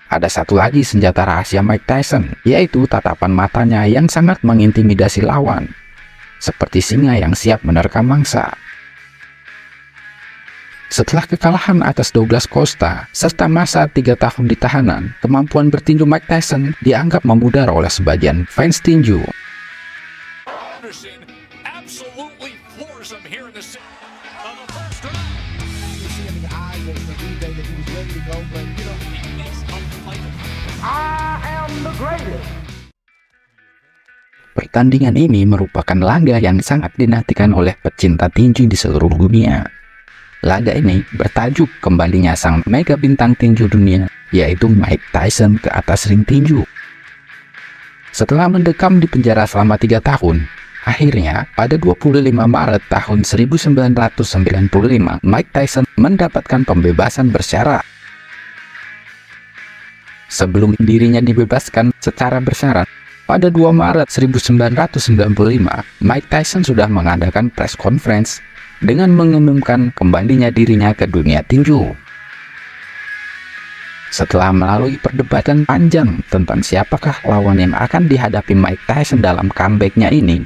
Ada satu lagi senjata rahasia Mike Tyson, yaitu tatapan matanya yang sangat mengintimidasi lawan, seperti singa yang siap menerkam mangsa. Setelah kekalahan atas Douglas Costa, serta masa 3 tahun di tahanan, kemampuan bertinju Mike Tyson dianggap memudar oleh sebagian fans tinju. Pertandingan ini merupakan laga yang sangat dinantikan oleh pecinta tinju di seluruh dunia. Laga ini bertajuk kembalinya sang mega bintang tinju dunia, yaitu Mike Tyson ke atas ring tinju. Setelah mendekam di penjara selama 3 tahun, akhirnya pada 25 Maret tahun 1995, Mike Tyson mendapatkan pembebasan bersyarat. Sebelum dirinya dibebaskan secara bersyarat, pada 2 Maret 1995, Mike Tyson sudah mengadakan press conference dengan mengumumkan kembalinya dirinya ke dunia tinju. Setelah melalui perdebatan panjang tentang siapakah lawan yang akan dihadapi Mike Tyson dalam comeback-nya ini,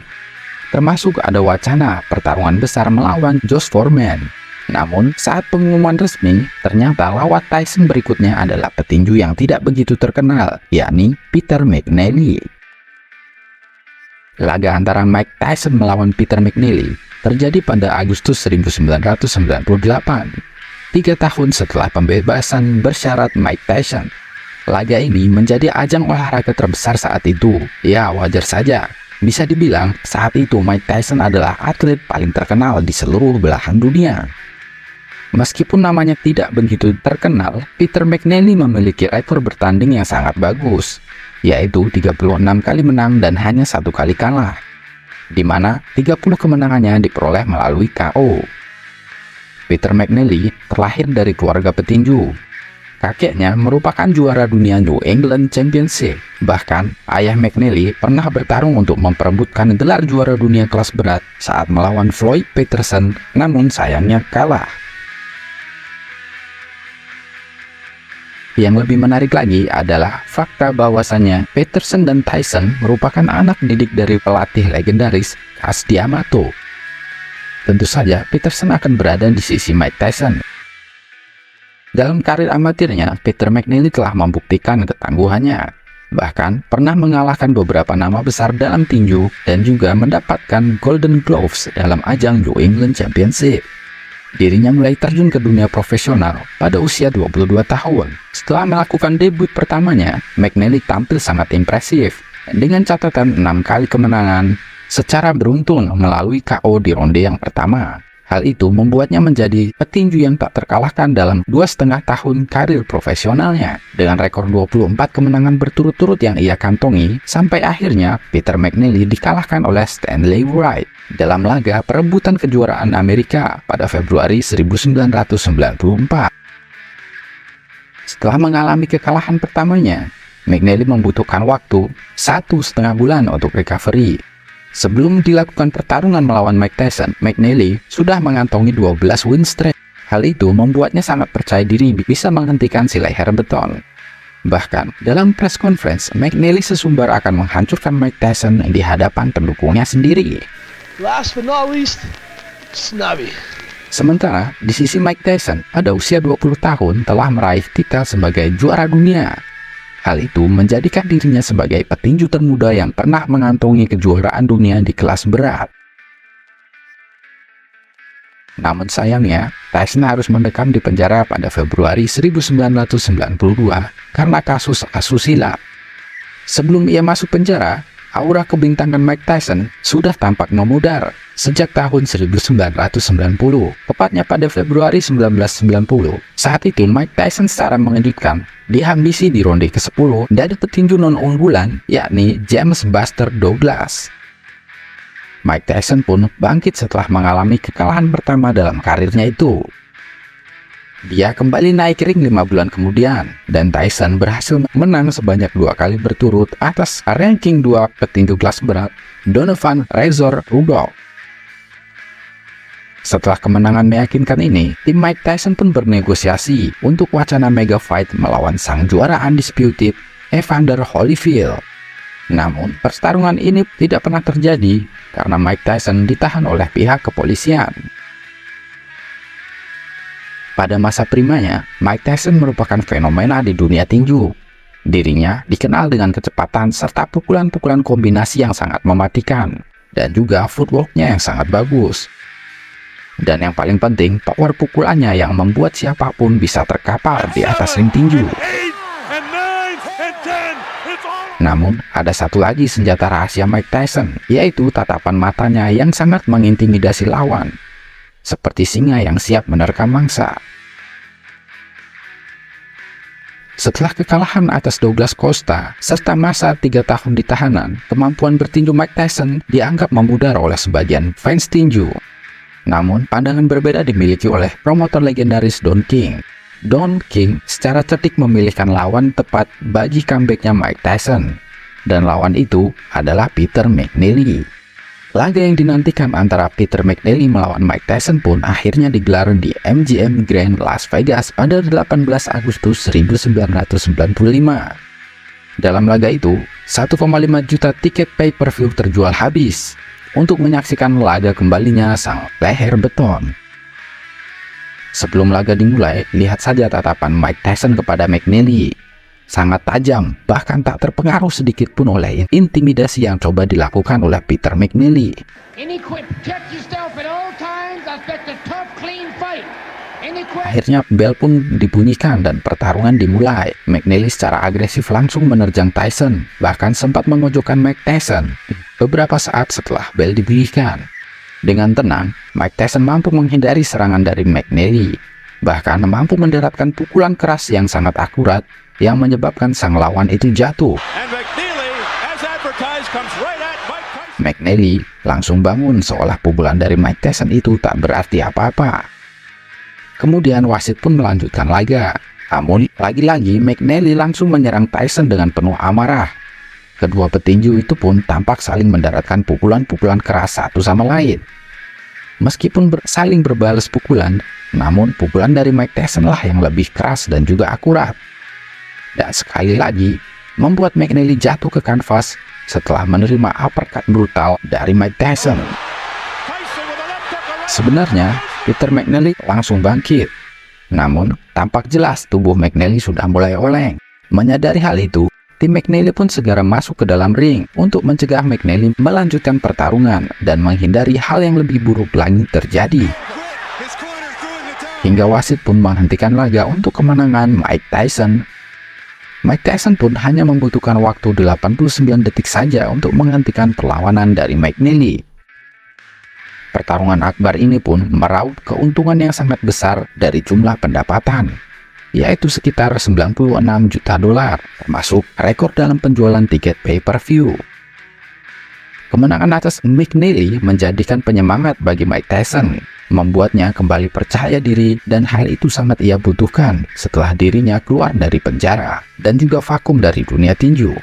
termasuk ada wacana pertarungan besar melawan George Foreman. Namun, saat pengumuman resmi, ternyata lawan Tyson berikutnya adalah petinju yang tidak begitu terkenal, yakni Peter McNeely. Laga antara Mike Tyson melawan Peter McNeely terjadi pada Agustus 1998, 3 tahun setelah pembebasan bersyarat Mike Tyson. Laga ini menjadi ajang olahraga terbesar saat itu. Ya, wajar saja. Bisa dibilang, saat itu Mike Tyson adalah atlet paling terkenal di seluruh belahan dunia. Meskipun namanya tidak begitu terkenal, Peter McNeely memiliki rekor bertanding yang sangat bagus, yaitu 36 kali menang dan hanya 1 kali kalah, di mana 30 kemenangannya diperoleh melalui KO. Peter McNeely terlahir dari keluarga petinju. Kakeknya merupakan juara dunia New England Championship. Bahkan, ayah McNeely pernah bertarung untuk memperebutkan gelar juara dunia kelas berat saat melawan Floyd Patterson, namun sayangnya kalah. Yang lebih menarik lagi adalah fakta bahwasannya Patterson dan Tyson merupakan anak didik dari pelatih legendaris Casey Yamato. Tentu saja Patterson akan berada di sisi Mike Tyson. Dalam karir amatirnya, Peter McNeely telah membuktikan ketangguhannya. Bahkan pernah mengalahkan beberapa nama besar dalam tinju dan juga mendapatkan Golden Gloves dalam ajang New England Championship. Dirinya mulai terjun ke dunia profesional pada usia 22 tahun. Setelah melakukan debut pertamanya, McNeely tampil sangat impresif dengan catatan 6 kali kemenangan secara beruntun melalui KO di ronde yang pertama. Hal itu membuatnya menjadi petinju yang tak terkalahkan dalam 2,5 tahun karir profesionalnya. Dengan rekor 24 kemenangan berturut-turut yang ia kantongi, sampai akhirnya Peter McNeely dikalahkan oleh Stanley Wright dalam laga perebutan kejuaraan Amerika pada Februari 1994. Setelah mengalami kekalahan pertamanya, McNeely membutuhkan waktu 1,5 bulan untuk recovery. Sebelum dilakukan pertarungan melawan Mike Tyson, McNeely sudah mengantongi 12 win streak. Hal itu membuatnya sangat percaya diri bisa menghentikan si leher beton. Bahkan, dalam press conference, McNeely sesumbar akan menghancurkan Mike Tyson di hadapan pendukungnya sendiri. Last but not least, Snubby. Sementara, di sisi Mike Tyson, pada usia 20 tahun telah meraih titel sebagai juara dunia. Hal itu menjadikan dirinya sebagai petinju termuda yang pernah mengantongi kejuaraan dunia di kelas berat. Namun sayangnya, Tyson harus mendekam di penjara pada Februari 1992 karena kasus asusila. Sebelum ia masuk penjara, aura kebintangan Mike Tyson sudah tampak memudar. Sejak tahun 1990, tepatnya pada Februari 1990, saat itu Mike Tyson secara mengejutkan dihabisi di ronde ke-10 dari petinju non-unggulan, yakni James Buster Douglas. Mike Tyson pun bangkit setelah mengalami kekalahan pertama dalam karirnya itu. Dia kembali naik ring 5 bulan kemudian, dan Tyson berhasil menang sebanyak 2 kali berturut atas ranking 2 petinju kelas berat, Donovan Razor Rudolph. Setelah kemenangan meyakinkan ini, tim Mike Tyson pun bernegosiasi untuk wacana mega fight melawan sang juara undisputed, Evander Holyfield. Namun, pertarungan ini tidak pernah terjadi karena Mike Tyson ditahan oleh pihak kepolisian. Pada masa primanya, Mike Tyson merupakan fenomena di dunia tinju. Dirinya dikenal dengan kecepatan serta pukulan-pukulan kombinasi yang sangat mematikan, dan juga footwork-nya yang sangat bagus. Dan yang paling penting, power pukulannya yang membuat siapapun bisa terkapar di atas ring tinju. Namun, ada satu lagi senjata rahasia Mike Tyson, yaitu tatapan matanya yang sangat mengintimidasi lawan, seperti singa yang siap menerkam mangsa. Setelah kekalahan atas Douglas Costa, serta masa 3 tahun di tahanan, kemampuan bertinju Mike Tyson dianggap memudar oleh sebagian fans tinju. Namun, pandangan berbeda dimiliki oleh promotor legendaris Don King. Don King secara cerdik memilihkan lawan tepat bagi comebacknya Mike Tyson. Dan lawan itu adalah Peter McNeely. Laga yang dinantikan antara Peter McNeely melawan Mike Tyson pun akhirnya digelar di MGM Grand Las Vegas pada 18 Agustus 1995. Dalam laga itu, 1,5 juta tiket pay-per-view terjual habis untuk menyaksikan laga kembalinya sang leher beton. Sebelum laga dimulai, lihat saja tatapan Mike Tyson kepada McNeely. Sangat tajam, bahkan tak terpengaruh sedikit pun oleh intimidasi yang coba dilakukan oleh Peter McNeely. Akhirnya bel pun dibunyikan dan pertarungan dimulai. McNeely secara agresif langsung menerjang Tyson, bahkan sempat memojokkan Mike Tyson beberapa saat setelah bel dibunyikan. Dengan tenang, Mike Tyson mampu menghindari serangan dari McNeely, bahkan mampu mendaratkan pukulan keras yang sangat akurat yang menyebabkan sang lawan itu jatuh. McNeely langsung bangun seolah pukulan dari Mike Tyson itu tak berarti apa-apa. Kemudian wasit pun melanjutkan laga. Namun lagi-lagi McNeely langsung menyerang Tyson dengan penuh amarah. Kedua petinju itu pun tampak saling mendaratkan pukulan-pukulan keras satu sama lain. Meskipun saling berbalas pukulan, namun pukulan dari Mike Tyson lah yang lebih keras dan juga akurat. Dan sekali lagi, membuat McNeely jatuh ke kanvas setelah menerima uppercut brutal dari Mike Tyson. Sebenarnya, Peter McNeely langsung bangkit. Namun, tampak jelas tubuh McNeely sudah mulai oleng. Menyadari hal itu, tim McNeely pun segera masuk ke dalam ring untuk mencegah McNeely melanjutkan pertarungan dan menghindari hal yang lebih buruk lagi terjadi. Hingga wasit pun menghentikan laga untuk kemenangan Mike Tyson. Mike Tyson pun hanya membutuhkan waktu 89 detik saja untuk menghentikan perlawanan dari McNeely. Pertarungan akbar ini pun meraup keuntungan yang sangat besar dari jumlah pendapatan, yaitu sekitar 96 juta dolar, termasuk rekor dalam penjualan tiket pay-per-view. Kemenangan atas McNeely menjadikan penyemangat bagi Mike Tyson, membuatnya kembali percaya diri, dan hal itu sangat ia butuhkan setelah dirinya keluar dari penjara dan juga vakum dari dunia tinju.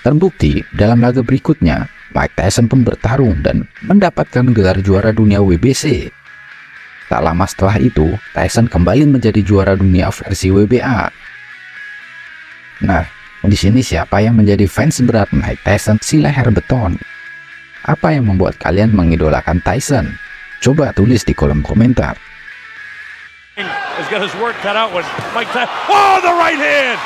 Terbukti dalam laga berikutnya, Mike Tyson pun bertarung dan mendapatkan gelar juara dunia WBC. Tak lama setelah itu, Tyson kembali menjadi juara dunia versi WBA. Nah, di sini siapa yang menjadi fans berat Mike Tyson si leher beton? Apa yang membuat kalian mengidolakan Tyson? Coba tulis di kolom komentar. Has got his work cut out when Mike Tyson. Oh, the right hand!